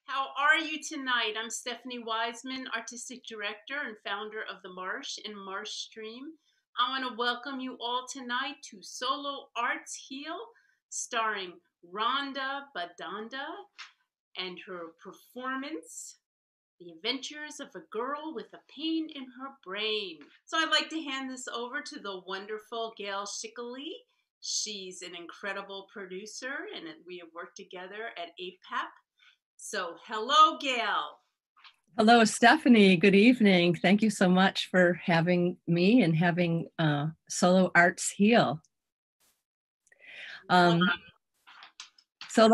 How are you tonight? I'm Stephanie Wiseman, Artistic Director and founder of The Marsh and Marsh Stream. I want to welcome you all tonight to Solo Arts Heal, starring Rhonda Badonda and her performance, The Adventures of a Girl with a Pain in Her Brain. So I'd like to hand this over to the wonderful Gail Schickley. She's an incredible producer, and we have worked together at APAP. So, hello, Gail. Hello, Stephanie. Good evening. Thank you so much for having me and having Solo Arts Heal. Solo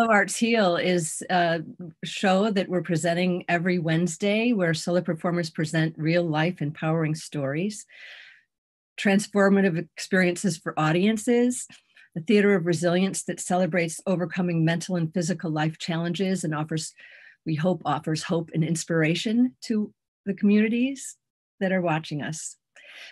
Arts Heal is a show that we're presenting every Wednesday where solo performers present real-life empowering stories, transformative experiences for audiences, a theater of resilience that celebrates overcoming mental and physical life challenges and offers hope and inspiration to the communities that are watching us.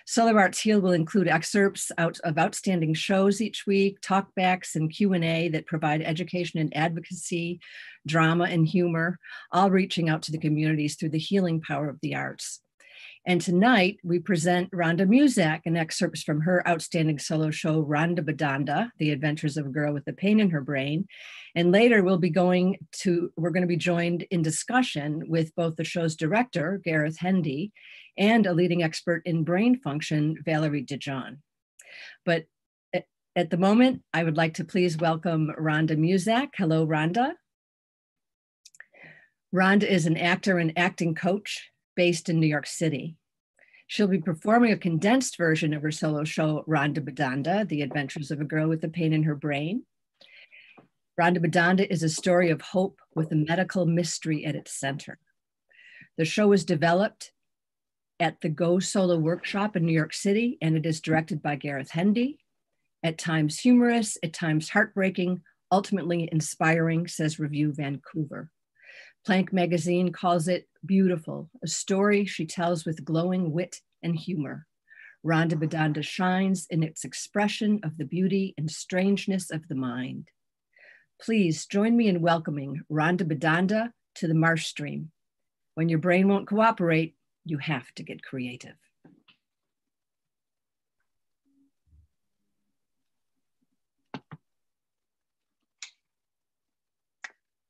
Solo Arts Heal will include excerpts of outstanding shows each week, talkbacks and Q&A that provide education and advocacy, drama and humor, all reaching out to the communities through the healing power of the arts. And tonight we present Rhonda Musak and excerpts from her outstanding solo show, Rhonda Badanda, The Adventures of a Girl with a Pain in Her Brain. And later we're going to be joined in discussion with both the show's director, Gareth Hendy, and a leading expert in brain function, Valerie Dejean. But at the moment, I would like to please welcome Rhonda Musak. Hello, Rhonda. Rhonda is an actor and acting coach based in New York City. She'll be performing a condensed version of her solo show, Rhonda Badanda, The Adventures of a Girl with a Pain in Her Brain. Rhonda Badanda is a story of hope with a medical mystery at its center. The show was developed at the Go Solo Workshop in New York City, and it is directed by Gareth Hendy. At times humorous, at times heartbreaking, ultimately inspiring, says Review Vancouver. Plank magazine calls it beautiful, a story she tells with glowing wit and humor. Rhonda Badanda shines in its expression of the beauty and strangeness of the mind. Please join me in welcoming Rhonda Badanda to the Marsh Stream. When your brain won't cooperate, you have to get creative.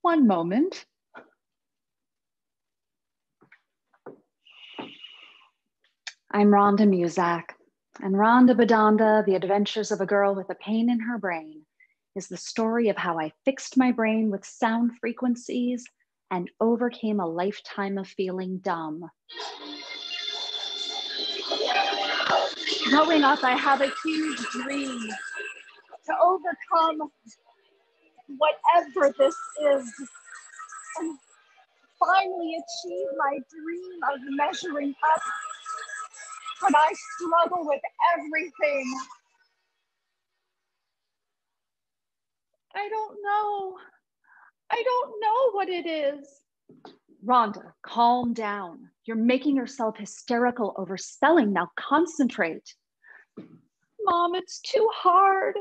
One moment. I'm Rhonda Musak, and Rhonda Badanda, The Adventures of a Girl with a Pain in Her Brain, is the story of how I fixed my brain with sound frequencies and overcame a lifetime of feeling dumb. Growing up, I had a huge dream to overcome whatever this is and finally achieve my dream of measuring up. But I struggle with everything. I don't know what it is. Rhonda, calm down. You're making yourself hysterical over spelling. Now concentrate. Mom, it's too hard.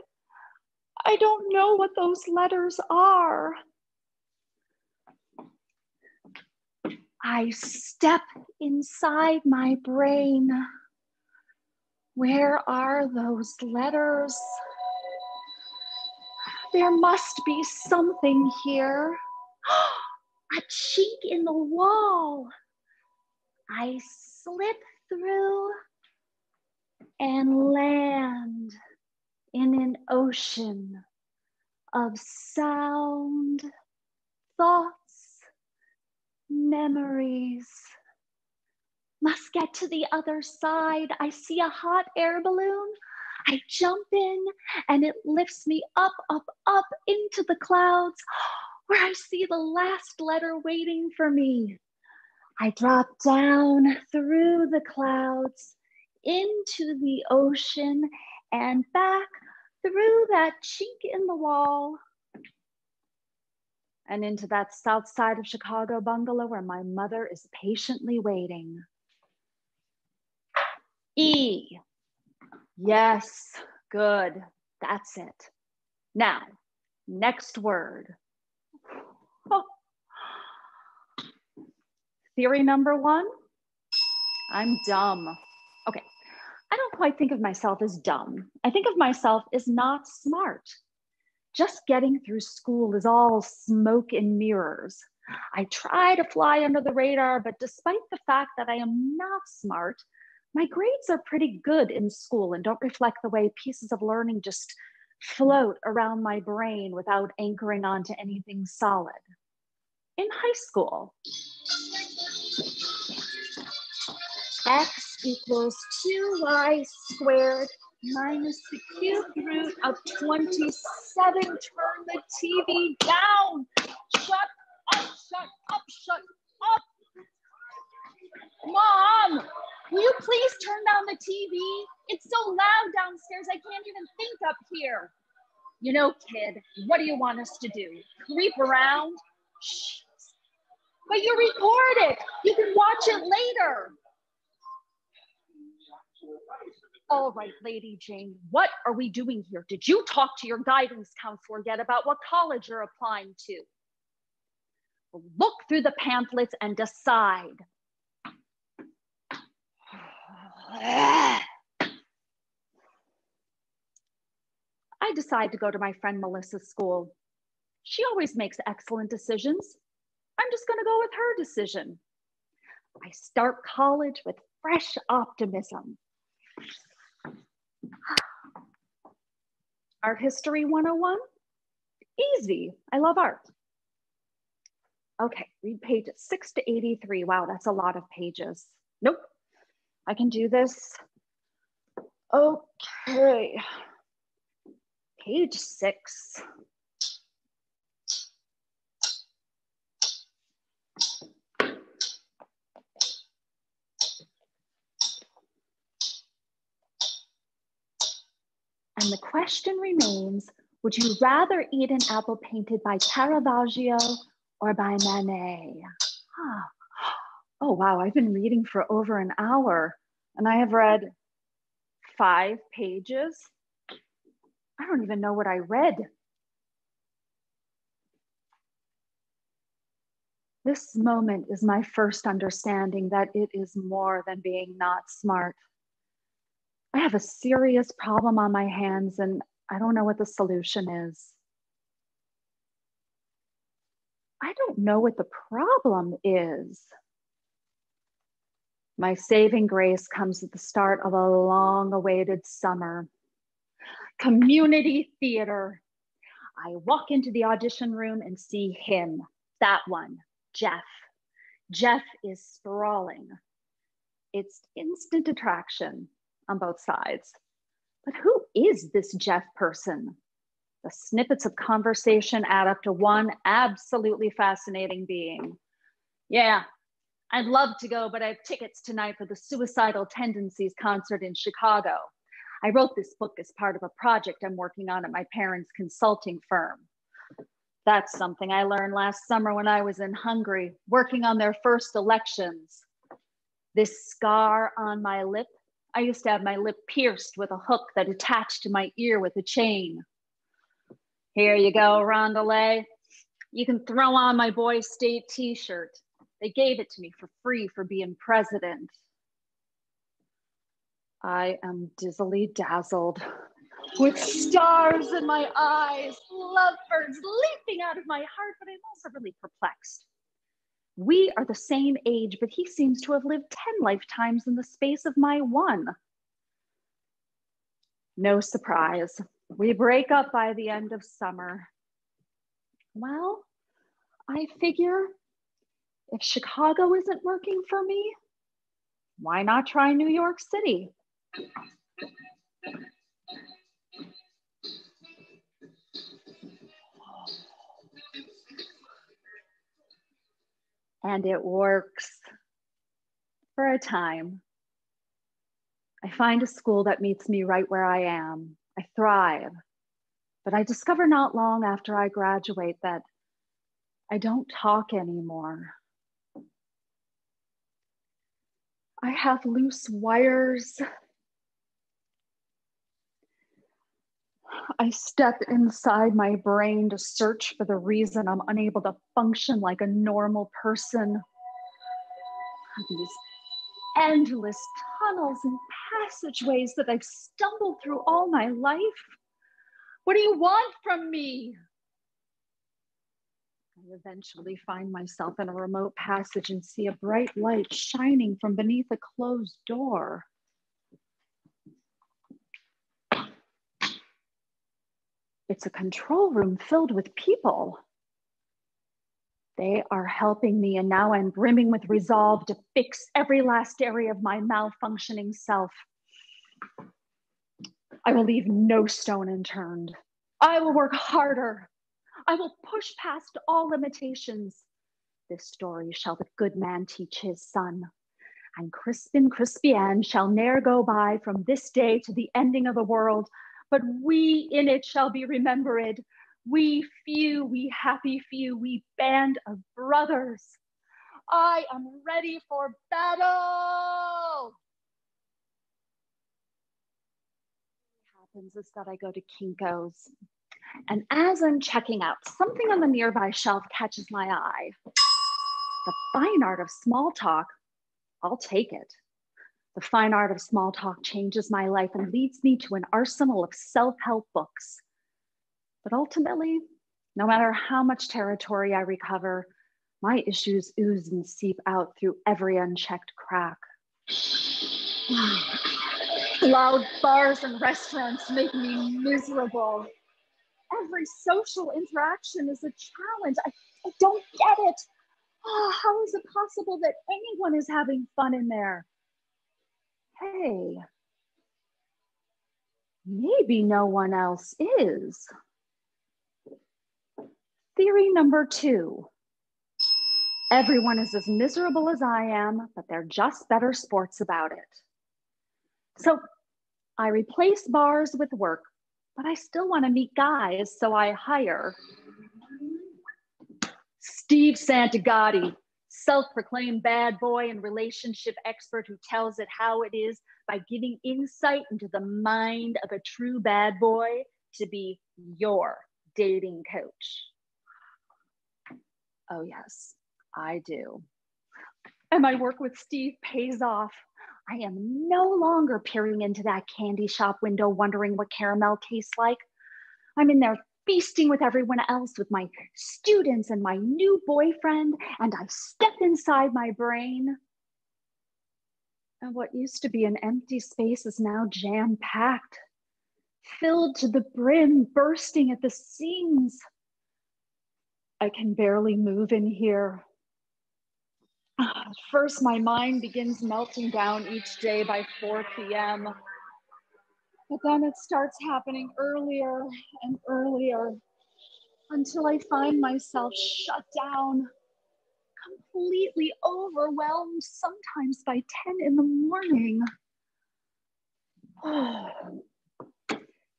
I don't know what those letters are. I step inside my brain. Where are those letters? There must be something here. A chink in the wall. I slip through and land in an ocean of sound, thoughts, memories. Must get to the other side. I see a hot air balloon. I jump in and it lifts me up, up, up into the clouds where I see the last letter waiting for me. I drop down through the clouds into the ocean and back through that chink in the wall and into that south side of Chicago bungalow where my mother is patiently waiting. E. Yes, good. That's it. Now, next word. Oh, Theory number one, I'm dumb. Okay, I don't quite think of myself as dumb. I think of myself as not smart. Just getting through school is all smoke and mirrors. I try to fly under the radar, but despite the fact that I am not smart, my grades are pretty good in school and don't reflect the way pieces of learning just float around my brain without anchoring onto anything solid. In high school, x equals 2y squared minus the cubed root of 27. Turn the TV down. Shut up, shut up, shut up. Mom, will you please turn down the TV? It's so loud downstairs, I can't even think up here. You know, kid, what do you want us to do? Creep around? Shh. But you record it. You can watch it later. All right, Lady Jane, what are we doing here? Did you talk to your guidance counselor yet about what college you're applying to? Look through the pamphlets and decide. I decide to go to my friend Melissa's school. She always makes excellent decisions. I'm just going to go with her decision. I start college with fresh optimism. Art History 101? Easy. I love art. Okay, read pages 6 to 83. Wow, that's a lot of pages. Nope, I can do this. Okay, page 6. And the question remains, would you rather eat an apple painted by Caravaggio or by Manet? Huh. Oh, wow, I've been reading for over an hour and I have read 5 pages. I don't even know what I read. This moment is my first understanding that it is more than being not smart. I have a serious problem on my hands and I don't know what the solution is. I don't know what the problem is. My saving grace comes at the start of a long-awaited summer. Community theater. I walk into the audition room and see him, that one, Jeff. Jeff is sprawling. It's instant attraction on both sides. But who is this Jeff person? The snippets of conversation add up to one absolutely fascinating being. Yeah, I'd love to go, but I have tickets tonight for the Suicidal Tendencies concert in Chicago. I wrote this book as part of a project I'm working on at my parents' consulting firm. That's something I learned last summer when I was in Hungary, working on their first elections. This scar on my lip, I used to have my lip pierced with a hook that attached to my ear with a chain. Here you go, Rhonda. You can throw on my Boy State t-shirt. They gave it to me for free for being president. I am dizzily dazzled with stars in my eyes, lovebirds leaping out of my heart, but I'm also really perplexed. We are the same age, but he seems to have lived 10 lifetimes in the space of my one. No surprise. We break up by the end of summer. Well, I figure if Chicago isn't working for me, why not try New York City? And it works for a time. I find a school that meets me right where I am. I thrive. But I discover not long after I graduate that I don't talk anymore. I have loose wires. I step inside my brain to search for the reason I'm unable to function like a normal person. These endless tunnels and passageways that I've stumbled through all my life. What do you want from me? I eventually find myself in a remote passage and see a bright light shining from beneath a closed door. It's a control room filled with people. They are helping me, and now I'm brimming with resolve to fix every last area of my malfunctioning self. I will leave no stone unturned. I will work harder. I will push past all limitations. This story shall the good man teach his son, and Crispin Crispian shall ne'er go by from this day to the ending of the world, but we in it shall be remembered. We few, we happy few, we band of brothers. I am ready for battle. What happens is that I go to Kinko's, and as I'm checking out, something on the nearby shelf catches my eye. The fine art of small talk, I'll take it. The fine art of small talk changes my life and leads me to an arsenal of self-help books. But ultimately, no matter how much territory I recover, my issues ooze and seep out through every unchecked crack. Loud bars and restaurants make me miserable. Every social interaction is a challenge. I don't get it. Oh, how is it possible that anyone is having fun in there? Hey, maybe no one else is. Theory number 2. Everyone is as miserable as I am, but they're just better sports about it. So I replace bars with work, but I still want to meet guys, so I hire Steve Santagati, self-proclaimed bad boy and relationship expert who tells it how it is by giving insight into the mind of a true bad boy, to be your dating coach. Oh yes, I do. And my work with Steve pays off. I am no longer peering into that candy shop window wondering what caramel tastes like. I'm in there feasting with everyone else, with my students and my new boyfriend, and I step inside my brain. And what used to be an empty space is now jam-packed, filled to the brim, bursting at the seams. I can barely move in here. At first, my mind begins melting down each day by 4 p.m. But then it starts happening earlier and earlier until I find myself shut down, completely overwhelmed, sometimes by 10 in the morning.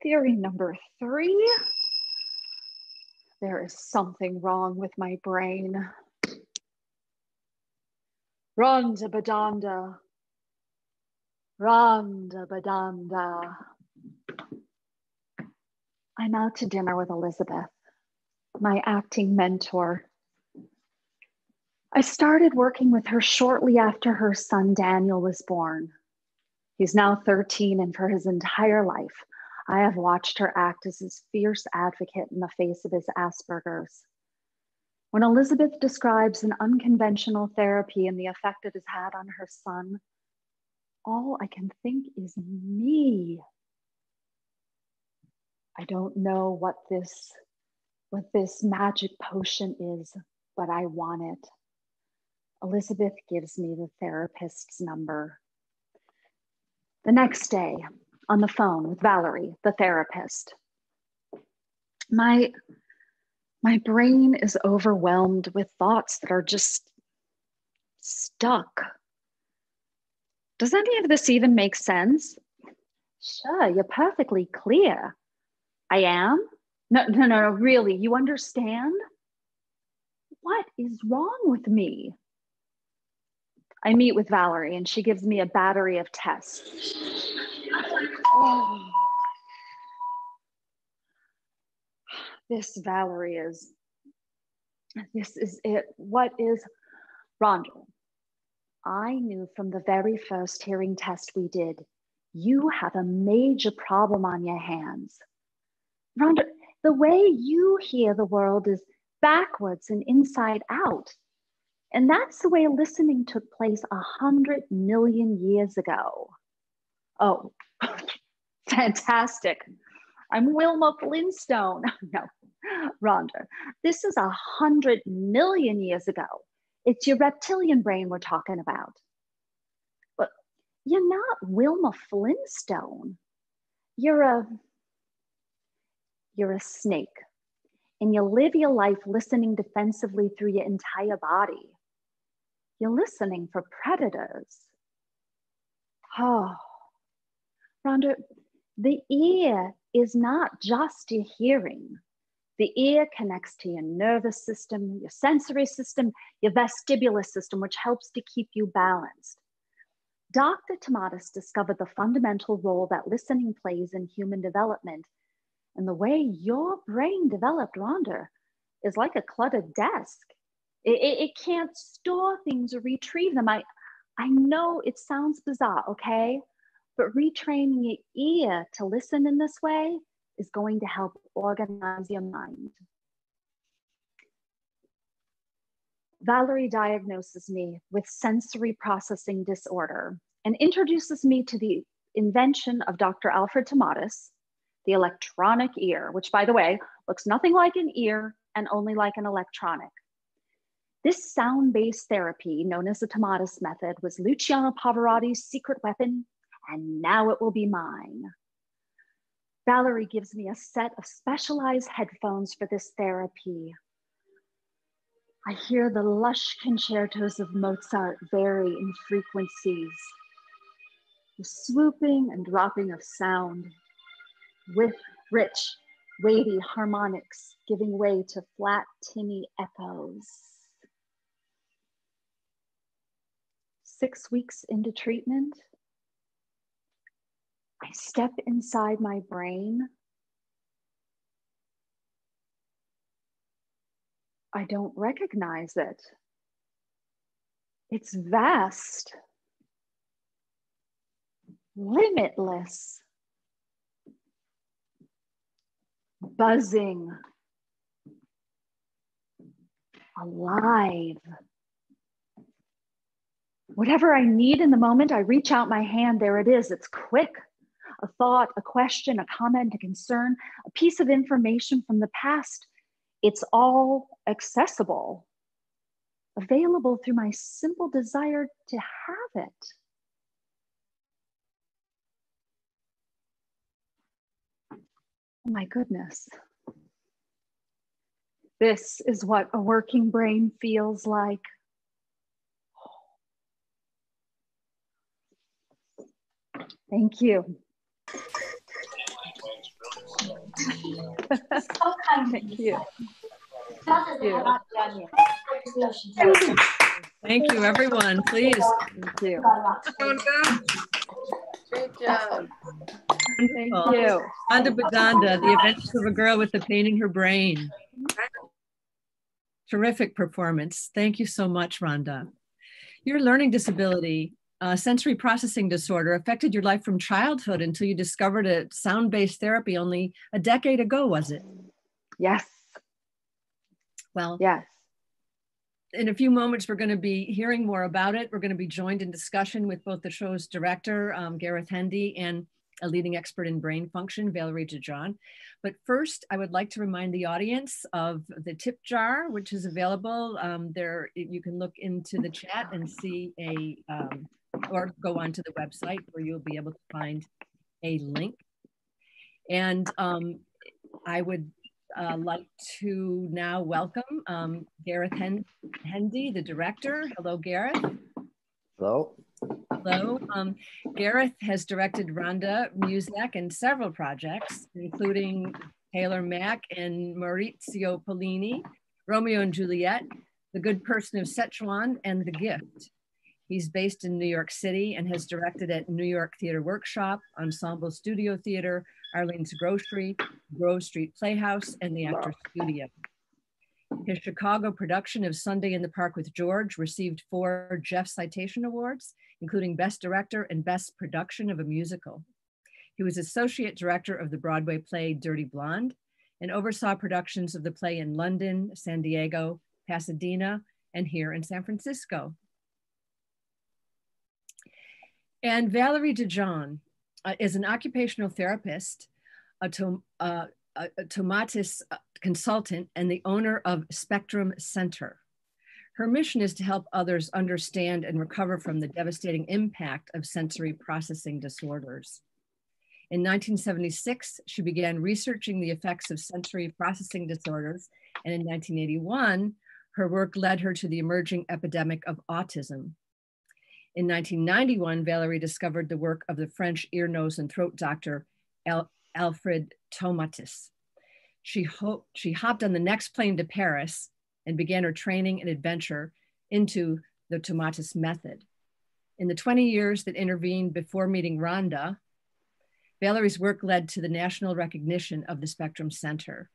Theory number 3. There is something wrong with my brain. Rhonda Badonda. Rhonda Badonda. I'm out to dinner with Elizabeth, my acting mentor. I started working with her shortly after her son Daniel was born. He's now 13, and for his entire life, I have watched her act as his fierce advocate in the face of his Asperger's. When Elizabeth describes an unconventional therapy and the effect it has had on her son, all I can think is me. I don't know what this magic potion is, but I want it. Elizabeth gives me the therapist's number. The next day, on the phone with Valerie, the therapist, my brain is overwhelmed with thoughts that are just stuck. Does any of this even make sense? Sure, you're perfectly clear. I am? No, really, you understand? What is wrong with me? I meet with Valerie and she gives me a battery of tests. Oh. This is it. What is Rhonda? I knew from the very first hearing test we did, you have a major problem on your hands. Rhonda, the way you hear the world is backwards and inside out. And that's the way listening took place 100 million years ago. Oh, fantastic. I'm Wilma Flintstone. No, Rhonda, this is 100 million years ago. It's your reptilian brain we're talking about. But you're not Wilma Flintstone. You're a snake. And you live your life listening defensively through your entire body. You're listening for predators. Oh, Rhonda, the ear is not just your hearing. The ear connects to your nervous system, your sensory system, your vestibular system, which helps to keep you balanced. Dr. Tomatis discovered the fundamental role that listening plays in human development. And the way your brain developed, Rhonda, is like a cluttered desk. It can't store things or retrieve them. I know it sounds bizarre, okay? But retraining your ear to listen in this way is going to help organize your mind. Valerie diagnoses me with sensory processing disorder and introduces me to the invention of Dr. Alfred Tomatis, the electronic ear, which, by the way, looks nothing like an ear and only like an electronic. This sound-based therapy, known as the Tomatis Method, was Luciano Pavarotti's secret weapon, and now it will be mine. Valerie gives me a set of specialized headphones for this therapy. I hear the lush concertos of Mozart vary in frequencies, the swooping and dropping of sound, with rich, weighty harmonics giving way to flat, tinny echoes. 6 weeks into treatment, I step inside my brain. I don't recognize it. It's vast, limitless, buzzing, alive. Whatever I need in the moment, I reach out my hand, there it is. It's quick. A thought, a question, a comment, a concern, a piece of information from the past. It's all accessible, available through my simple desire to have it. Oh my goodness. This is what a working brain feels like. Thank you. Thank you. Thank you, everyone. Please. Thank you. Great job. Thank you. Rhonda Badonda, The Adventures of a Girl with a Pain in Her Brain. Terrific performance. Thank you so much, Rhonda. Your learning disability, sensory processing disorder, affected your life from childhood until you discovered a sound-based therapy only a decade ago, was it? Yes. Well, yes. In a few moments, we're going to be hearing more about it. We're going to be joined in discussion with both the show's director, Gareth Hendy, and a leading expert in brain function, Valerie Dejean. But first, I would like to remind the audience of the tip jar, which is available. There, you can look into the chat and see or go onto the website where you'll be able to find a link. And I would like to now welcome Gareth Hendy, the director. Hello, Gareth. Hello. Hello. Gareth has directed Rhonda, Musak, and several projects, including Taylor Mack and Maurizio Pollini, Romeo and Juliet, The Good Person of Szechuan, and The Gift. He's based in New York City and has directed at New York Theater Workshop, Ensemble Studio Theater, Arlene's Grocery, Grove Street Playhouse, and the Actors Studio. His Chicago production of Sunday in the Park with George received 4 Jeff Citation Awards, including Best Director and Best Production of a Musical. He was Associate Director of the Broadway play Dirty Blonde and oversaw productions of the play in London, San Diego, Pasadena, and here in San Francisco. And Valerie Dejean is an occupational therapist, a Tomatis consultant, and the owner of Spectrum Center. Her mission is to help others understand and recover from the devastating impact of sensory processing disorders. In 1976, she began researching the effects of sensory processing disorders, and in 1981, her work led her to the emerging epidemic of autism. In 1991, Valerie discovered the work of the French ear, nose, and throat doctor, Alfred Tomatis. She hopped on the next plane to Paris and began her training and adventure into the Tomatis Method. In the 20 years that intervened before meeting Rhonda, Valerie's work led to the national recognition of the Spectrum Center.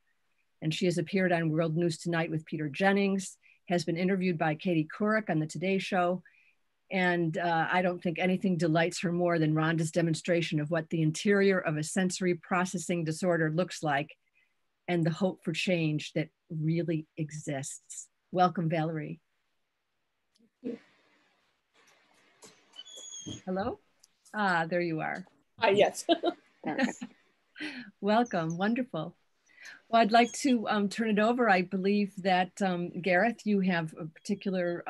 And she has appeared on World News Tonight with Peter Jennings, has been interviewed by Katie Couric on the Today Show, and I don't think anything delights her more than Rhonda's demonstration of what the interior of a sensory processing disorder looks like and the hope for change that really exists. Welcome, Valerie. Hello? Ah, there you are. Hi, yes. Welcome, wonderful. Well, I'd like to turn it over. I believe that Gareth, you have a particular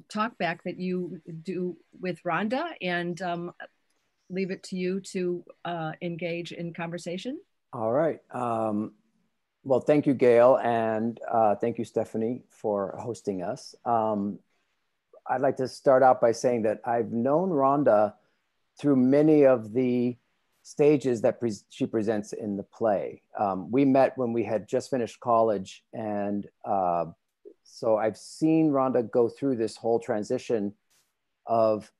talk back that you do with Rhonda, and leave it to you to engage in conversation. All right. Well, thank you, Gail, and thank you, Stephanie, for hosting us. I'd like to start out by saying that I've known Rhonda through many of the stages that she presents in the play. We met when we had just finished college, and so I've seen Rhonda go through this whole transition of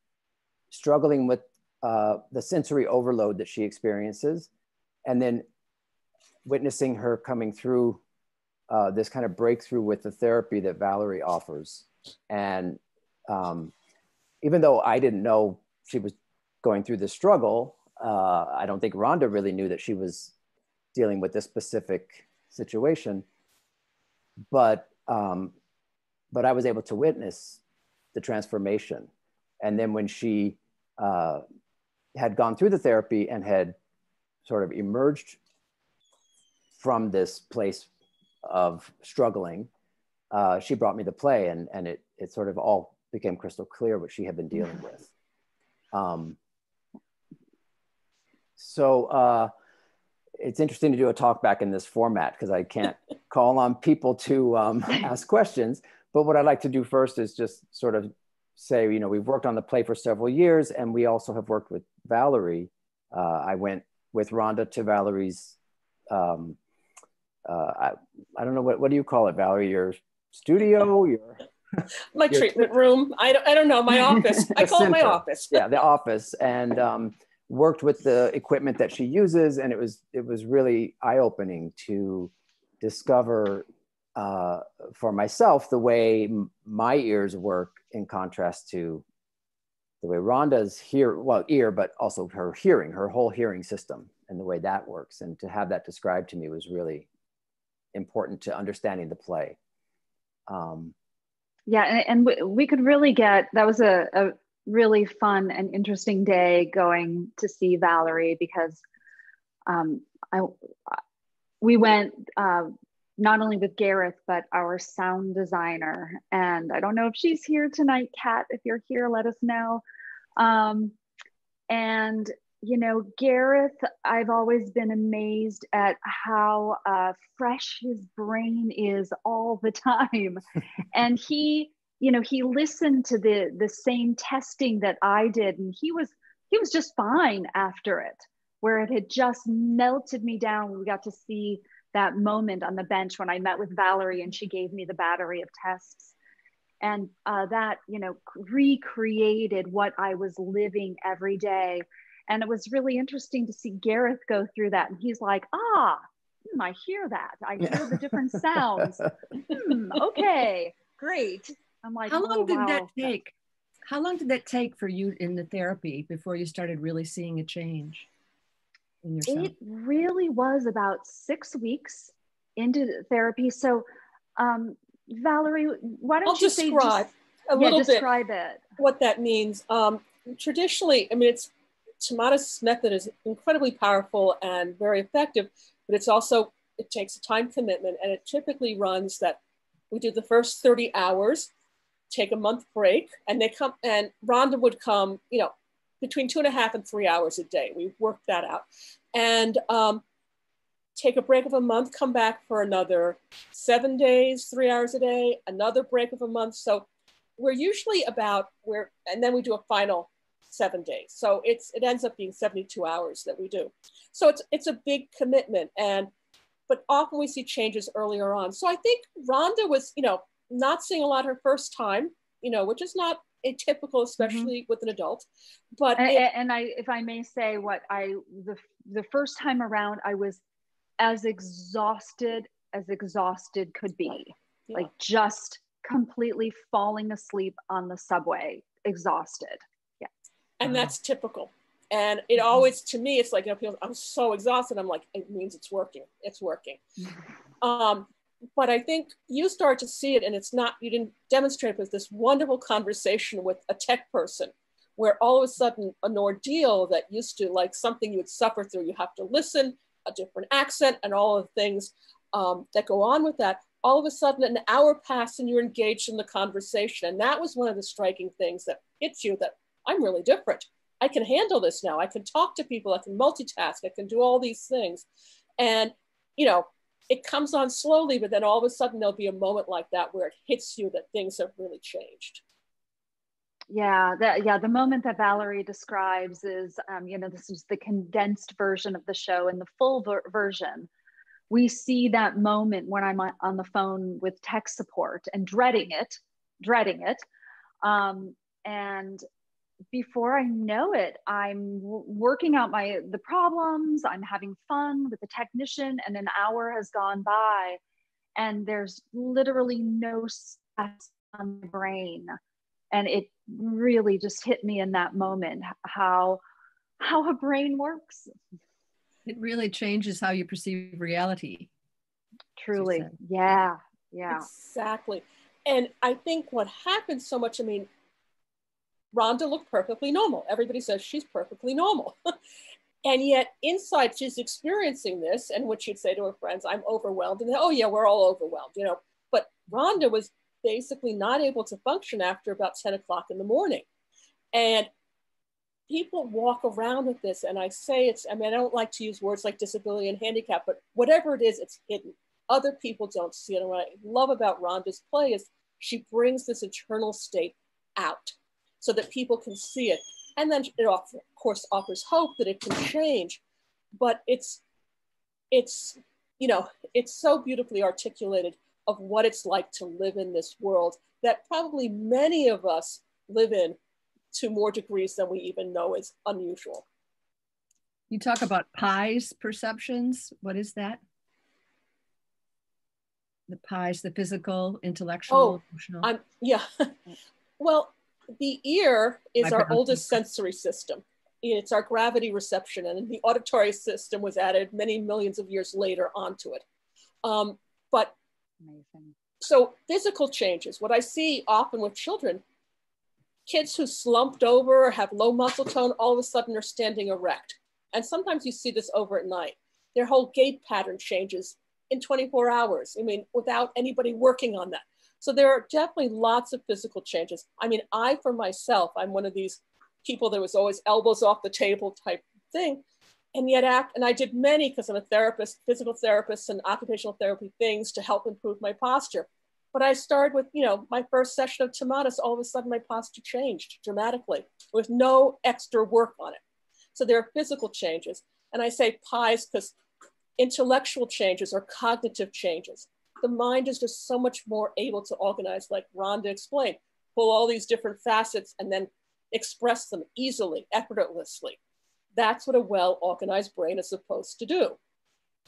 struggling with the sensory overload that she experiences, and then witnessing her coming through this kind of breakthrough with the therapy that Valerie offers. And even though I didn't know she was going through this struggle, I don't think Rhonda really knew that she was dealing with this specific situation, but I was able to witness the transformation. And then when she had gone through the therapy and had sort of emerged from this place of struggling, she brought me the play, and it sort of all became crystal clear what she had been dealing with. So it's interesting to do a talk back in this format because I can't call on people to ask questions. But what I'd like to do first is just sort of say, you know, we've worked on the play for several years, and we also have worked with Valerie. I went with Rhonda to Valerie's, I don't know, what do you call it, Valerie? Your studio? My treatment room. I don't know, my office. I call it my office. Yeah, the office. And worked with the equipment that she uses, and it was really eye-opening to discover for myself the way my ears work in contrast to the way Rhonda's ear, but also her hearing, her whole hearing system, and the way that works. And to have that described to me was really important to understanding the play. Yeah, and we could really that was a really fun and interesting day going to see Valerie, because we went not only with Gareth, but our sound designer. And I don't know if she's here tonight, Kat. If you're here, let us know. And, you know, Gareth, I've always been amazed at how fresh his brain is all the time. And he listened to the same testing that I did, and he was just fine after it, where it had just melted me down. We got to see that moment on the bench when I met with Valerie and she gave me the battery of tests. And that, you know, recreated what I was living every day. And it was really interesting to see Gareth go through that. And he's like, I hear that. I hear the different sounds. Okay, great. I'm like, how long did that wow. take? How long did that take for you in the therapy before you started really seeing a change in yourself? It really was about 6 weeks into the therapy. So, Valerie, why don't I'll you say describe just, a little describe bit it. what that means. Traditionally, I mean, Tomatis Method is incredibly powerful and very effective, but it takes a time commitment, and it typically runs that we do the first 30 hours, take a month break, and Rhonda would come, between 2.5 and 3 hours a day. We worked that out. And take a break of a month, come back for another 7 days, 3 hours a day, another break of a month. So we're usually and then we do a final 7 days. So it ends up being 72 hours that we do. So it's a big commitment, but often we see changes earlier on. So I think Rhonda was, not seeing a lot her first time, which is not atypical, especially with an adult. But if I may say, the first time around, I was as exhausted could be, like just completely falling asleep on the subway, exhausted. Yeah. And that's typical. And it always, to me, it's like, people, I'm so exhausted. I'm like, it means it's working. It's working. But I think you start to see it, and you didn't demonstrate it with this wonderful conversation with a tech person, where all of a sudden an ordeal that used to, like something you would suffer through, you have to listen, a different accent, and all of the things that go on with that. All of a sudden, an hour passed and you're engaged in the conversation. And that was one of the striking things that hits you, that I'm really different. I can handle this now. I can talk to people. I can multitask. I can do all these things. And, it comes on slowly, but then all of a sudden there'll be a moment like that where it hits you that things have really changed. Yeah, the moment that Valerie describes is, this is the condensed version of the show. And the full version, we see that moment when I'm on the phone with tech support and dreading it. And before I know it, I'm working out the problems, I'm having fun with the technician, and an hour has gone by and there's literally no stress on my brain. And it really just hit me in that moment, how a brain works. It really changes how you perceive reality. Truly. Yeah. Exactly. And I think what happens so much, Rhonda looked perfectly normal. Everybody says she's perfectly normal. And yet inside she's experiencing this, and what she'd say to her friends, I'm overwhelmed. And oh yeah, we're all overwhelmed, But Rhonda was basically not able to function after about 10 o'clock in the morning. And people walk around with this, and I say I don't like to use words like disability and handicap, but whatever it is, it's hidden. Other people don't see it. And what I love about Rhonda's play is she brings this internal state out so that people can see it. And then it, of course, offers hope that it can change. But it's so beautifully articulated of what it's like to live in this world that probably many of us live in to more degrees than we even know is unusual. You talk about pies perceptions. What is that? The pies, the physical, intellectual, emotional. Yeah. Well, the ear is our oldest sensory system. It's our gravity reception, and the auditory system was added many millions of years later onto it. But amazing. So physical changes, what I see often with children, kids who slumped over or have low muscle tone, all of a sudden are standing erect. And sometimes you see this over at night. Their whole gait pattern changes in 24 hours. Without anybody working on that. So there are definitely lots of physical changes. For myself, I'm one of these people that was always elbows off the table type thing. And yet, and I did many, because I'm a therapist, physical therapist and occupational therapy things to help improve my posture. But I started with, my first session of Tomatis, all of a sudden my posture changed dramatically with no extra work on it. So there are physical changes. And I say pies because intellectual changes or cognitive changes. The mind is just so much more able to organize, like Rhonda explained, pull all these different facets and then express them easily, effortlessly. That's what a well-organized brain is supposed to do.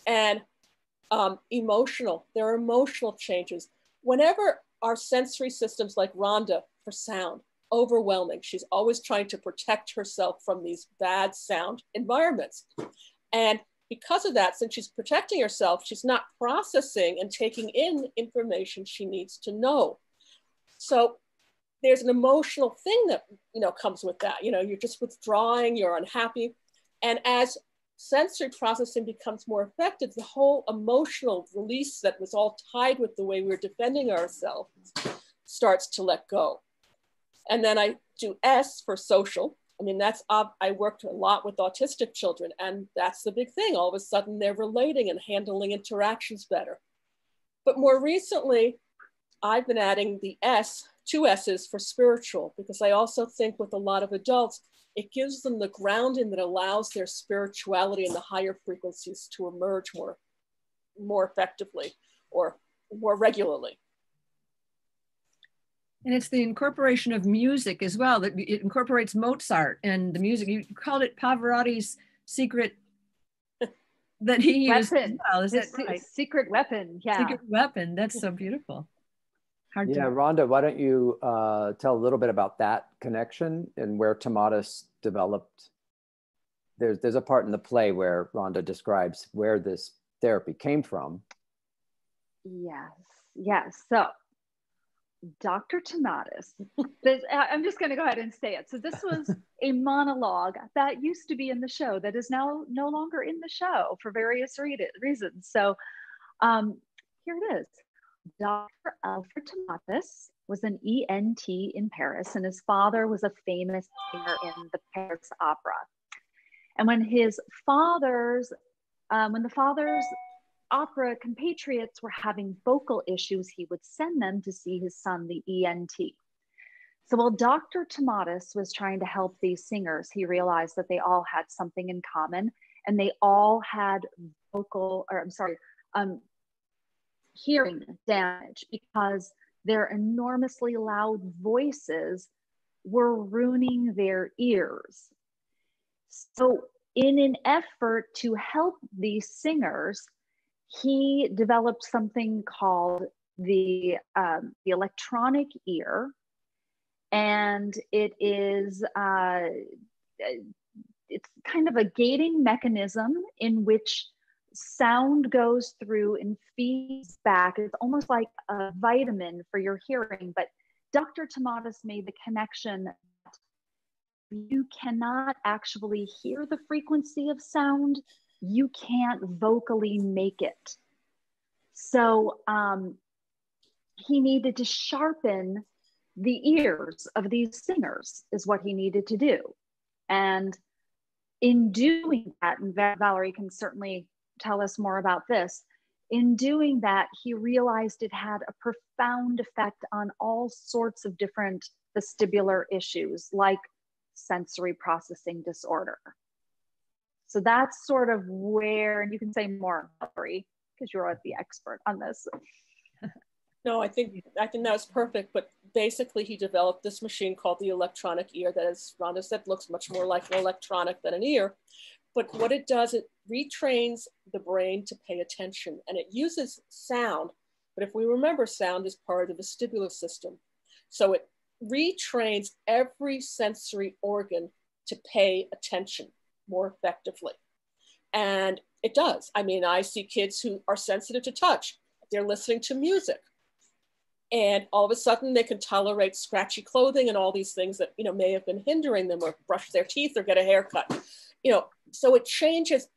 And Emotional, there are emotional changes. Whenever our sensory systems, like Rhonda for sound, overwhelming, she's always trying to protect herself from these bad sound environments. And because of that, since she's protecting herself, she's not processing and taking in information she needs to know. So there's an emotional thing that, comes with that. You're just withdrawing, you're unhappy. And as sensory processing becomes more effective, the whole emotional release that was all tied with the way we were defending ourselves starts to let go. And then I do S for social. I mean, I worked a lot with autistic children, and that's the big thing. All of a sudden they're relating and handling interactions better. But more recently, I've been adding the S, 2 S's for spiritual, because I also think with a lot of adults, it gives them the grounding that allows their spirituality and the higher frequencies to emerge more effectively or more regularly. And it's the incorporation of music as well, that it incorporates Mozart and the music. You called it Pavarotti's secret that he used. Weapon. Well, is that right? Secret weapon, yeah. Secret weapon, that's so beautiful. Rhonda, why don't you tell a little bit about that connection and where Tomatis developed? There's a part in the play where Rhonda describes where this therapy came from. Yes. So Dr. Tomatis, I'm just going to go ahead and say it. So this was a monologue that used to be in the show that is now no longer in the show for various reasons. So here it is. Dr. Alfred Tomatis was an ENT in Paris, and his father was a famous singer in the Paris Opera. And when the father's opera compatriots were having vocal issues, he would send them to see his son, the ENT. So while Dr. Tomatis was trying to help these singers, he realized that they all had something in common, and they all had hearing damage, because their enormously loud voices were ruining their ears. So in an effort to help these singers, he developed something called the electronic ear. And it is, it's kind of a gating mechanism in which sound goes through and feeds back. It's almost like a vitamin for your hearing. But Dr. Tomatis made the connection that you cannot actually hear the frequency of sound. You can't vocally make it. So he needed to sharpen the ears of these singers, is what he needed to do. And in doing that, and Valerie can certainly tell us more about this, in doing that, he realized it had a profound effect on all sorts of different vestibular issues, like sensory processing disorder. So that's sort of where, and you can say more, Valerie, because you're the expert on this. No, I think that was perfect. But basically, he developed this machine called the electronic ear that, as Rhonda said, looks much more like an electronic than an ear. But what it does, it retrains the brain to pay attention, and it uses sound. But if we remember, sound is part of the vestibular system. So it retrains every sensory organ to pay attention more effectively. And it does. I mean, I see kids who are sensitive to touch. They're listening to music, and all of a sudden they can tolerate scratchy clothing and all these things that, may have been hindering them, or brush their teeth or get a haircut. So it changes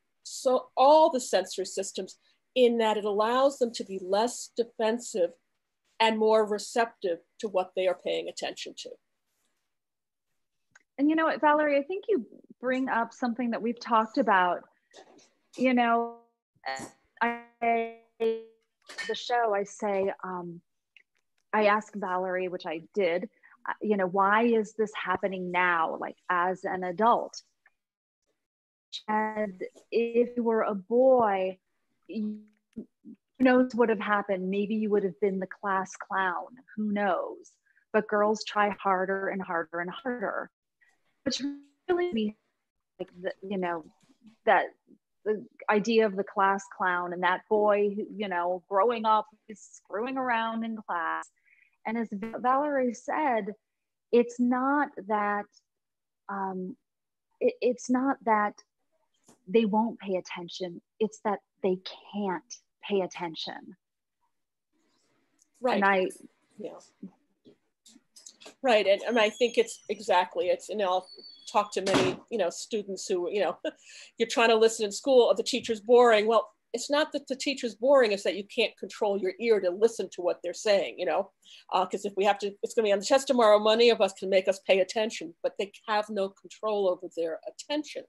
all the sensory systems in that it allows them to be less defensive and more receptive to what they are paying attention to. And you know what, Valerie, I think you bring up something that we've talked about. The show, I say, I asked Valerie, which I did, why is this happening now, like as an adult? And if you were a boy, who knows what would have happened? Maybe you would have been the class clown, who knows? But girls try harder and harder and harder, which really means like that the idea of the class clown and that boy who, you know, growing up is screwing around in class. And as Valerie said, it's not that it's not that they won't pay attention. It's that they can't pay attention. Right. And yeah. Right. And I think it's, you know, I'll talk to many, you know, students who, you know, you're trying to listen in school, the teacher's boring. Well, it's not that the teacher's boring, it's that you can't control your ear to listen to what they're saying, you know, because if we have to, it's going to be on the test tomorrow, many of us can make us pay attention, but they have no control over their attention.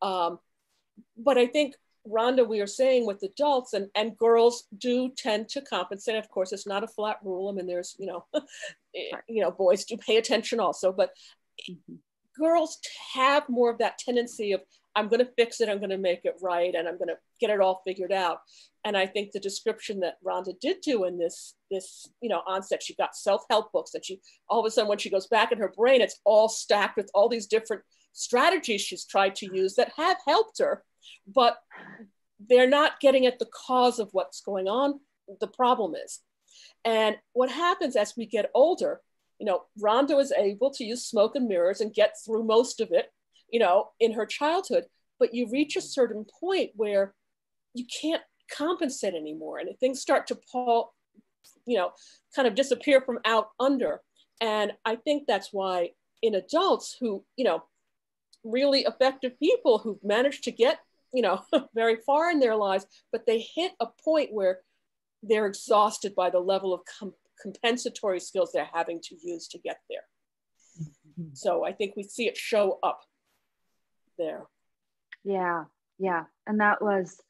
But I think, Rhonda, we are saying with adults, and girls do tend to compensate. Of course, it's not a flat rule. I mean, there's, you know, boys do pay attention also, but girls have more of that tendency of, I'm going to fix it, I'm going to make it right, and I'm going to get it all figured out. And I think the description that Rhonda did do in this, you know, onset, she got self-help books, and she, all of a sudden when she goes back in her brain, it's all stacked with all these different strategies she's tried to use that have helped her, but they're not getting at the cause of what's going on, the problem is. And what happens as we get older, you know, Rhonda was able to use smoke and mirrors and get through most of it, you know, in her childhood, but you reach a certain point where you can't compensate anymore, and things start to fall, you know, kind of disappear from out under. And I think that's why in adults who, you know, really effective people who've managed to get, you know, very far in their lives, but they hit a point where they're exhausted by the level of compensatory skills they're having to use to get there. So I think we see it show up there. Yeah. And that was,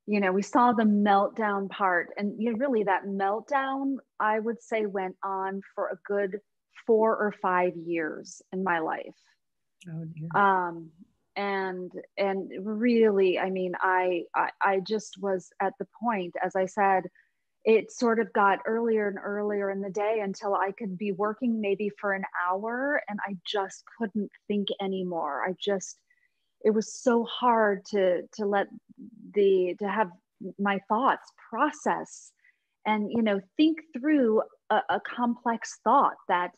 you know, we saw the meltdown part, and you know, really that meltdown, I would say, went on for a good 4 or 5 years in my life. Oh, dear. And really, I mean, I just was at the point, as I said, it sort of got earlier and earlier in the day until I could be working maybe for an hour and I just couldn't think anymore. It was so hard to have my thoughts process and, you know, think through a complex thought that,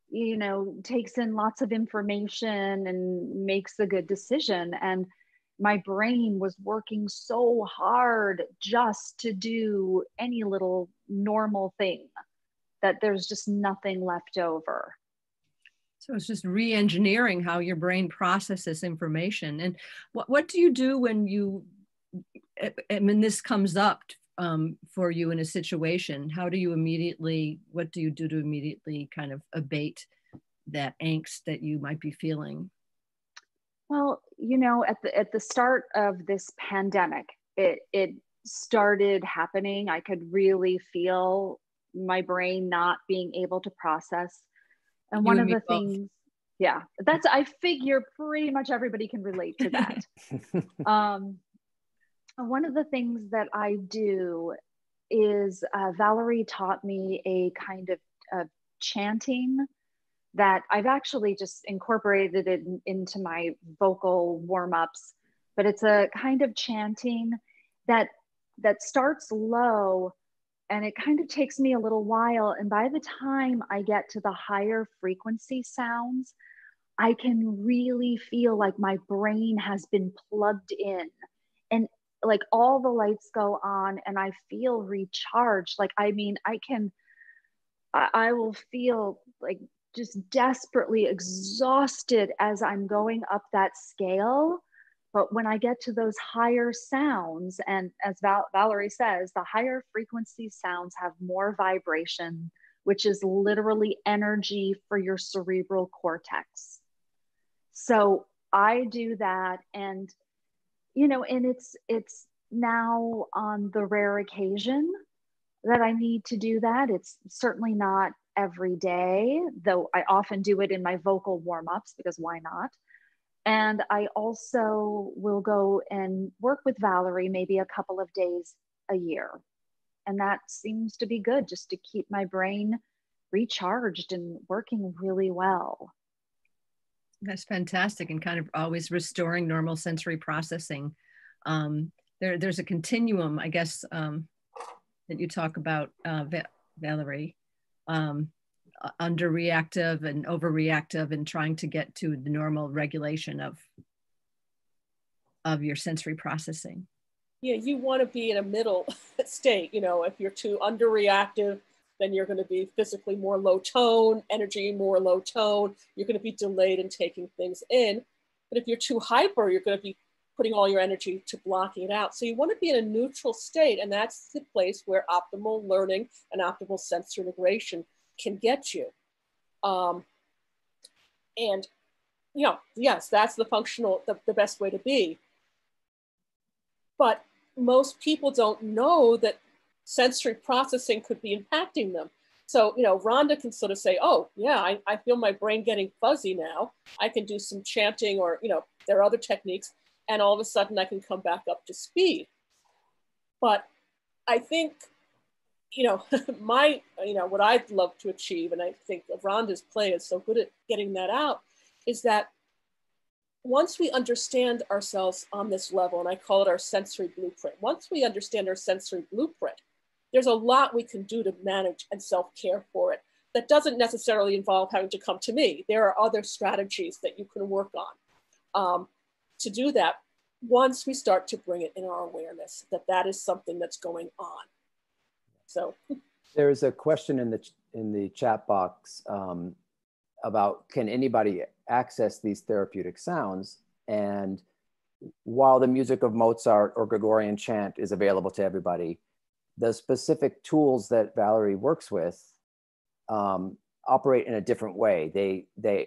you know, takes in lots of information and makes a good decision. And my brain was working so hard just to do any little normal thing that there's just nothing left over. So it's just re-engineering how your brain processes information. And what do you do when you, I mean, this comes up for you in a situation? What do you do to immediately kind of abate that angst that you might be feeling? Well, you know, at the start of this pandemic, it started happening. I could really feel my brain not being able to process. And one of the things, yeah, I figure pretty much everybody can relate to that. One of the things that I do is Valerie taught me a kind of chanting that I've actually just incorporated it into my vocal warm-ups, but it's a kind of chanting that starts low and it kind of takes me a little while. And by the time I get to the higher frequency sounds, I can really feel like my brain has been plugged in and like all the lights go on and I feel recharged. Like, I mean, I will feel like just desperately exhausted as I'm going up that scale. But when I get to those higher sounds, and as Valerie says, the higher frequency sounds have more vibration, which is literally energy for your cerebral cortex. So I do that, and, you know, and it's now on the rare occasion that I need to do that. It's certainly not every day, though I often do it in my vocal warm-ups because why not? And I also will go and work with Valerie maybe a couple of days a year. And that seems to be good just to keep my brain recharged and working really well. That's fantastic, and kind of always restoring normal sensory processing. There's a continuum, I guess, that you talk about, Valerie, underreactive and overreactive, and trying to get to the normal regulation of your sensory processing. Yeah, you want to be in a middle state. You know, if you're too underreactive, then you're going to be physically more low tone, energy more low tone. You're going to be delayed in taking things in. But if you're too hyper, you're going to be putting all your energy to blocking it out. So you want to be in a neutral state, and that's the place where optimal learning and optimal sensory integration can get you. And you know, yes, that's the functional, the best way to be. But most people don't know that sensory processing could be impacting them. So, you know, Rhonda can sort of say, oh, yeah, I feel my brain getting fuzzy now. I can do some chanting, or, you know, there are other techniques, and all of a sudden I can come back up to speed. But I think, you know, what I'd love to achieve, and I think Rhonda's play is so good at getting that out, is that once we understand ourselves on this level, and I call it our sensory blueprint, once we understand our sensory blueprint, there's a lot we can do to manage and self-care for it. That doesn't necessarily involve having to come to me. There are other strategies that you can work on to do that once we start to bring it in our awareness, that is something that's going on. So there's a question in the chat box about, can anybody access these therapeutic sounds? And while the music of Mozart or Gregorian chant is available to everybody, the specific tools that Valerie works with operate in a different way. The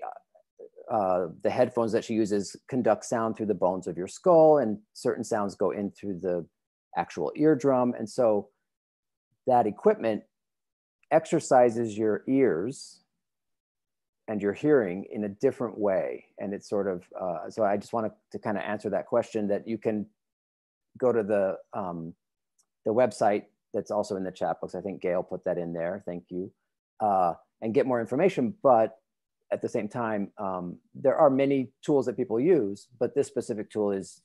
headphones that she uses conduct sound through the bones of your skull, and certain sounds go in through the actual eardrum. And so that equipment exercises your ears and your hearing in a different way. And it's sort of, so I just wanted to kind of answer that question, that you can go to the website that's also in the chat box. I think Gail put that in there, thank you, and get more information. But at the same time, there are many tools that people use, but this specific tool is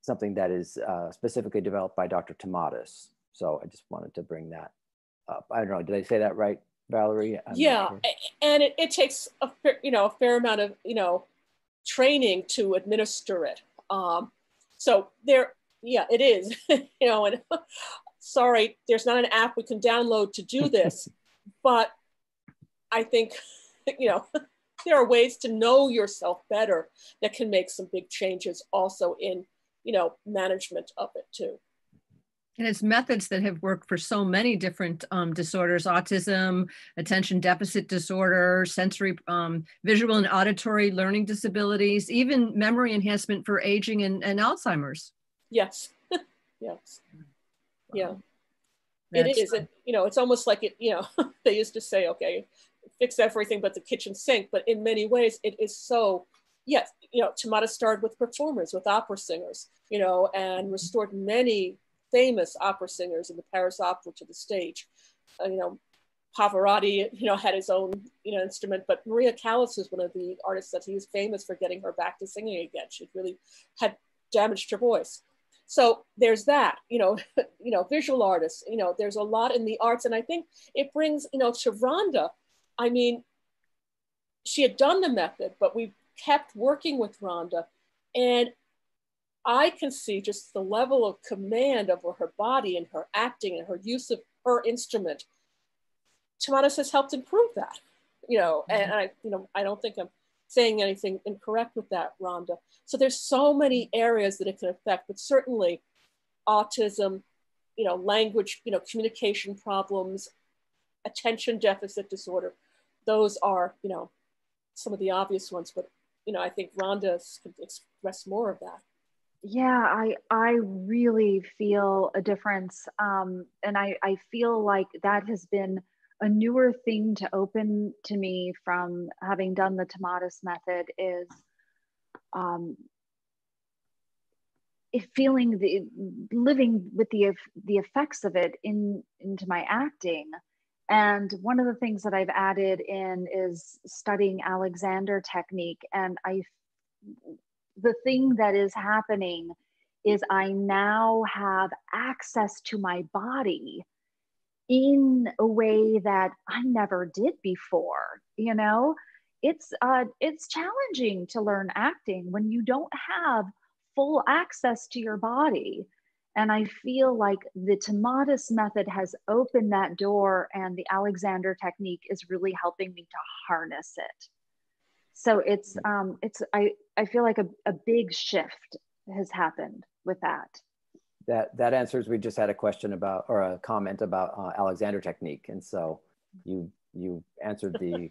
something that is specifically developed by Dr. Tomatis. So I just wanted to bring that up. I don't know, did I say that right, Valerie? Yeah, sure. And it takes a fair amount of training to administer it. So there, yeah, it is. And sorry, there's not an app we can download to do this, but I think there are ways to know yourself better that can make some big changes also in management of it too. And it's methods that have worked for so many different disorders: autism, attention deficit disorder, sensory, visual and auditory learning disabilities, even memory enhancement for aging and Alzheimer's. Yes, yes, yeah. It is, and it's almost like it. They used to say, okay, fix everything but the kitchen sink, but in many ways it is so. Yes, Tomatis started with performers, with opera singers, and restored many famous opera singers in the Paris Opera to the stage. Pavarotti, had his own, instrument, but Maria Callas is one of the artists that he was famous for getting her back to singing again. She really had damaged her voice. So there's that, visual artists, there's a lot in the arts. And I think it brings, to Rhonda, I mean, she had done the method, but we kept working with Rhonda, and I can see just the level of command over her body and her acting and her use of her instrument. Tomatis has helped improve that, and I don't think I'm saying anything incorrect with that, Rhonda. So there's so many areas that it can affect, but certainly autism, language, communication problems, attention deficit disorder. Those are, some of the obvious ones, but, I think Rhonda could express more of that. Yeah, I really feel a difference. And I feel like that has been a newer thing to open to me from having done the Tomatis method, is living with the effects of it into my acting. And one of the things that I've added in is studying Alexander technique. And the thing that is happening is I now have access to my body in a way that I never did before. You know, it's challenging to learn acting when you don't have full access to your body. And I feel like the Tomatis method has opened that door, and the Alexander technique is really helping me to harness it. So I feel like a big shift has happened with that. That answers. We just had a question about, or a comment about Alexander technique, and so you answered the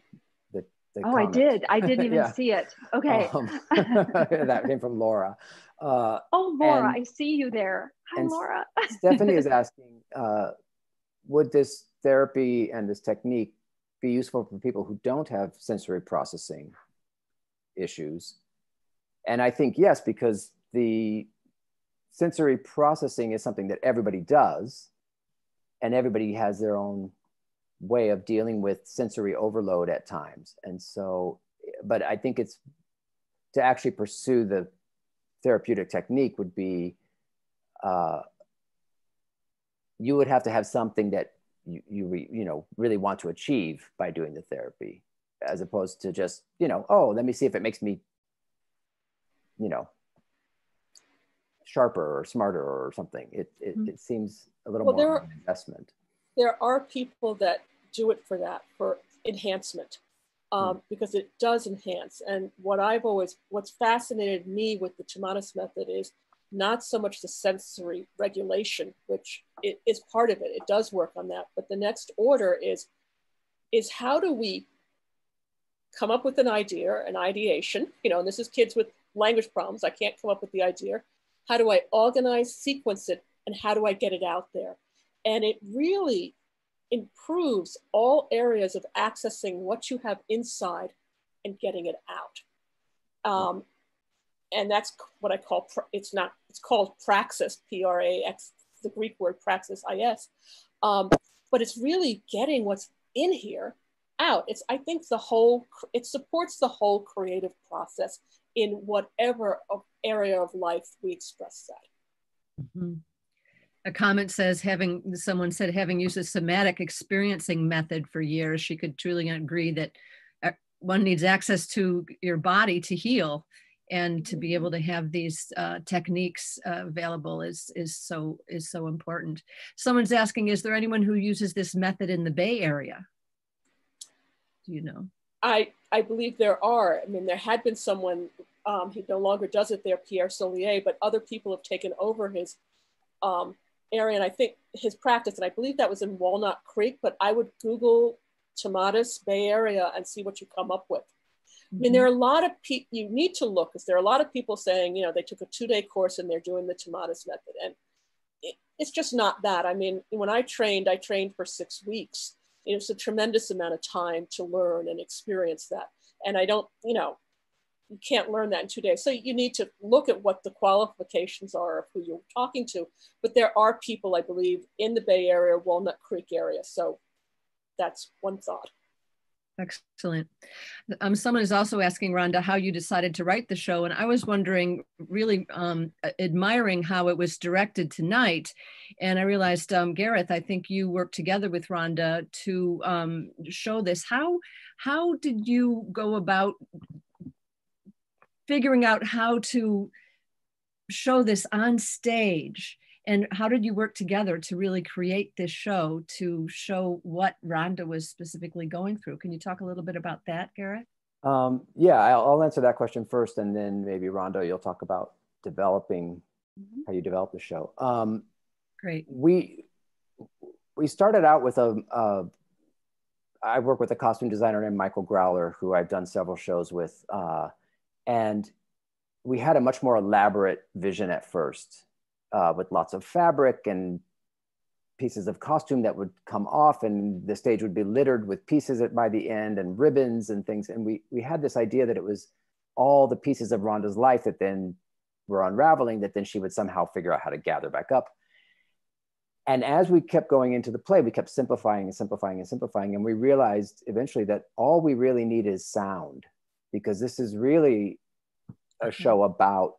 comment. I did. I didn't even see it. Okay. That came from Laura. Oh, Laura, I see you there. Hi, Laura. Stephanie is asking, would this therapy and this technique be useful for people who don't have sensory processing issues? And I think yes, because the sensory processing is something that everybody does, and everybody has their own way of dealing with sensory overload at times. And so, but I think it's to actually pursue the therapeutic technique would be, you would have to have something that you really want to achieve by doing the therapy, as opposed to just, oh, let me see if it makes me, sharper or smarter or something. It seems a little more of an investment. There are people that do it for that, for enhancement, because it does enhance. And what's fascinated me with the Tomatis method is not so much the sensory regulation, which is part of it. It does work on that. But the next order is how do we come up with an idea, an ideation, and this is kids with language problems. I can't come up with the idea. How do I organize, sequence it, and how do I get it out there? And it really improves all areas of accessing what you have inside and getting it out. And that's what I call, it's called praxis, P-R-A-X, the Greek word praxis, I-S. But it's really getting what's in here out. I think it supports the whole creative process in whatever area of life we express that. Mm-hmm. A comment says, someone said, having used a somatic experiencing method for years, she could truly agree that one needs access to your body to heal, and to be able to have these techniques available is so important. Someone's asking, is there anyone who uses this method in the Bay Area? Do you know? I believe there are. I mean, there had been someone, he no longer does it there, Pierre Solier, but other people have taken over his area, and I think his practice, and I believe that was in Walnut Creek, but I would Google Tomatis Bay Area and see what you come up with. I mean, there are a lot of people, you need to look, because there are a lot of people saying, they took a 2-day course and they're doing the Tomatis method. And it's just not that. I mean, when I trained for 6 weeks. It's a tremendous amount of time to learn and experience that. And I don't, you can't learn that in 2 days. So you need to look at what the qualifications are of who you're talking to. But there are people, I believe, in the Bay Area, Walnut Creek area. So that's one thought. Excellent. Someone is also asking, Rhonda, how you decided to write the show. And I was wondering, really admiring how it was directed tonight. And I realized, Gareth, I think you worked together with Rhonda to show this. How did you go about figuring out how to show this on stage? And how did you work together to really create this show, to show what Rhonda was specifically going through? Can you talk a little bit about that, Gareth? Yeah, I'll answer that question first, and then maybe Rhonda, you'll talk about developing, how you develop the show. Great. We started out with I work with a costume designer named Michael Growler, who I've done several shows with. And we had a much more elaborate vision at first. With lots of fabric and pieces of costume that would come off, and the stage would be littered with pieces by the end and ribbons and things. And we had this idea that it was all the pieces of Rhonda's life that then were unraveling, that then she would somehow figure out how to gather back up. And as we kept going into the play, we kept simplifying and simplifying and simplifying. And we realized eventually that all we really need is sound, because this is really a show about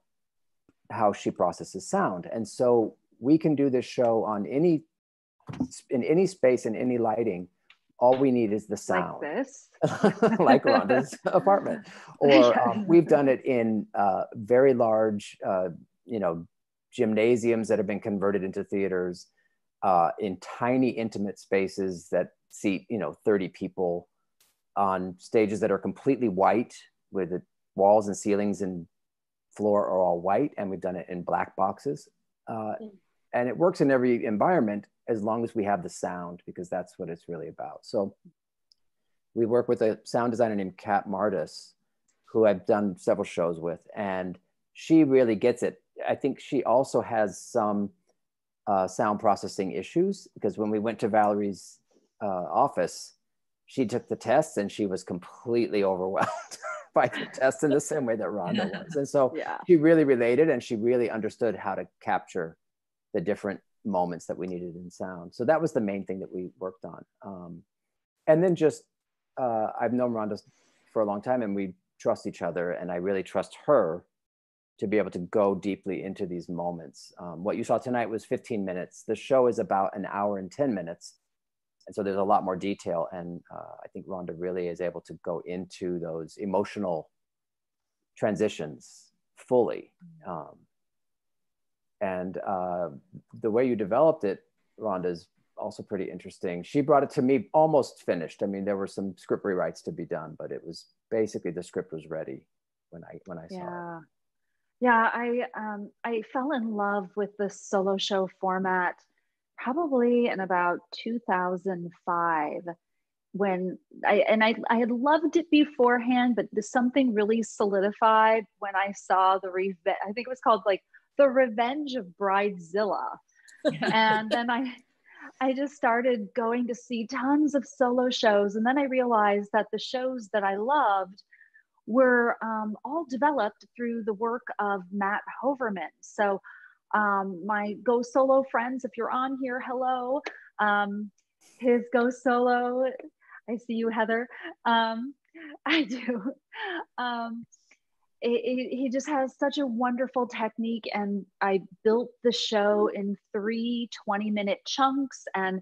how she processes sound. And so we can do this show on in any space, in any lighting. All we need is the sound. Like this. Like Rhonda's apartment. Or we've done it in very large, gymnasiums that have been converted into theaters, in tiny intimate spaces that seat 30 people, on stages that are completely white, where the walls and ceilings and floor are all white, and we've done it in black boxes. And it works in every environment as long as we have the sound, because that's what it's really about. So we work with a sound designer named Kat Martis, who I've done several shows with, and she really gets it. I think she also has some sound processing issues, because when we went to Valerie's office, she took the tests and she was completely overwhelmed by the tests, in the same way that Rhonda was. And so she really related, and she really understood how to capture the different moments that we needed in sound. So that was the main thing that we worked on. And then just, I've known Rhonda for a long time, and we trust each other, and I really trust her to be able to go deeply into these moments. What you saw tonight was 15 minutes. The show is about an hour and 10 minutes. And so there's a lot more detail. And I think Rhonda really is able to go into those emotional transitions fully. And the way you developed it, Rhonda, is also pretty interesting. She brought it to me almost finished. I mean, there were some script rewrites to be done, but it was basically, the script was ready when I saw it. Yeah, I fell in love with the solo show format probably in about 2005, when I had loved it beforehand, but something really solidified when I saw I think it was called like The Revenge of Bridezilla. And then I just started going to see tons of solo shows. And then I realized that the shows that I loved were all developed through the work of Matt Hoverman. So my Go Solo friends, if you're on here, hello. His Go Solo, I see you, Heather. I do. He just has such a wonderful technique, and I built the show in 3 20-minute chunks, and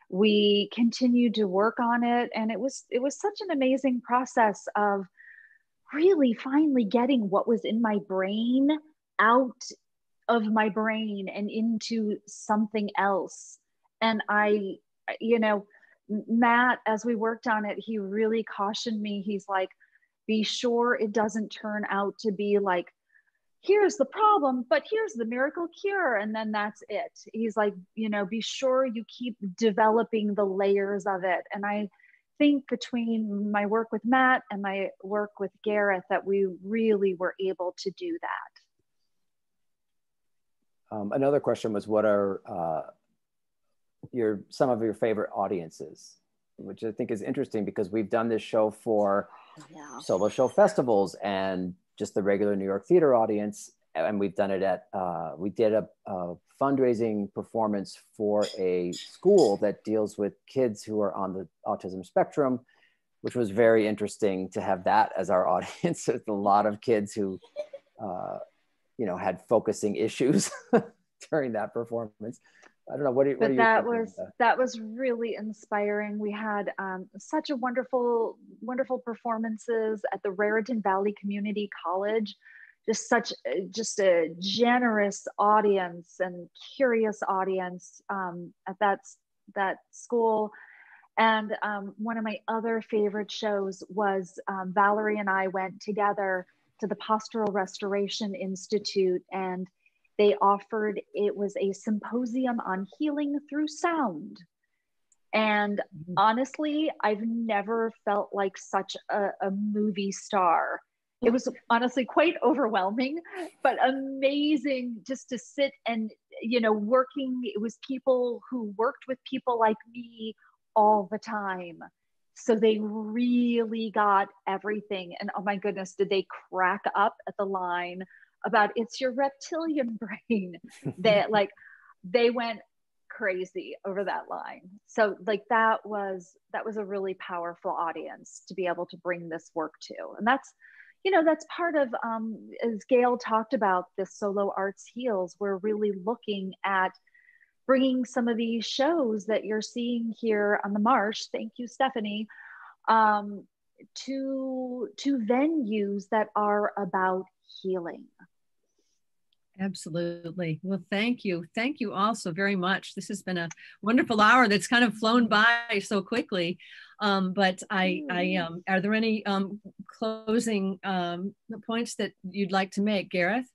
we continued to work on it. And it was such an amazing process of really finally getting what was in my brain out of my brain and into something else. And Matt, as we worked on it, he really cautioned me. He's like, be sure it doesn't turn out to be like, here's the problem, but here's the miracle cure, and then that's it. He's like, be sure you keep developing the layers of it. And I think between my work with Matt and my work with Gareth, that we really were able to do that. Another question was, what are some of your favorite audiences? Which I think is interesting, because we've done this show for solo show festivals and just the regular New York theater audience. And we've done it at, we did a fundraising performance for a school that deals with kids who are on the autism spectrum, which was very interesting to have that as our audience. There's a lot of kids who, had focusing issues during that performance. I don't know, what do you think? That was really inspiring. We had such a wonderful performances at the Raritan Valley Community College. Just a generous audience and curious audience at that school. And one of my other favorite shows was Valerie and I went together to the Postural Restoration Institute, and they offered, it was a symposium on healing through sound. And honestly, I've never felt like such a movie star. It was honestly quite overwhelming, but amazing just to sit and, working. It was people who worked with people like me all the time. So they really got everything. And oh my goodness, did they crack up at the line about it's your reptilian brain. They went crazy over that line. So that was a really powerful audience to be able to bring this work to. And that's, you know, that's part of, as Gail talked about, this Solo Arts Heals, we're really looking at bringing some of these shows that you're seeing here on the Marsh, thank you, Stephanie, to venues that are about healing. Absolutely. Well, thank you. Thank you all so very much. This has been a wonderful hour that's kind of flown by so quickly. But are there any closing points that you'd like to make, Gareth?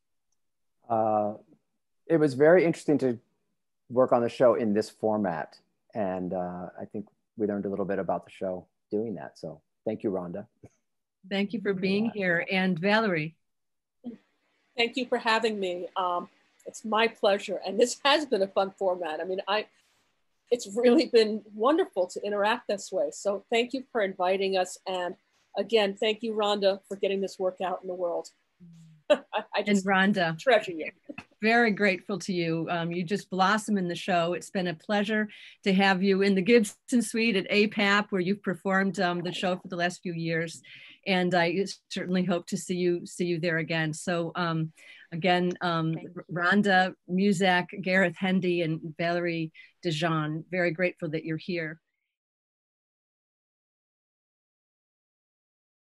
It was very interesting to work on the show in this format. And I think we learned a little bit about the show doing that. So thank you, Rhonda. Thank you for being here. And Valerie. Thank you for having me. It's my pleasure. And this has been a fun format. I mean, it's really been wonderful to interact this way. So thank you for inviting us. And again, thank you, Rhonda, for getting this work out in the world. I just Rhonda, treasure you. Very grateful to you. You just blossom in the show. It's been a pleasure to have you in the Gibson Suite at APAP, where you've performed the show for the last few years. And I certainly hope to see you there again. So again, Rhonda, Musak, Gareth Hendy, and Valerie Dejean, very grateful that you're here.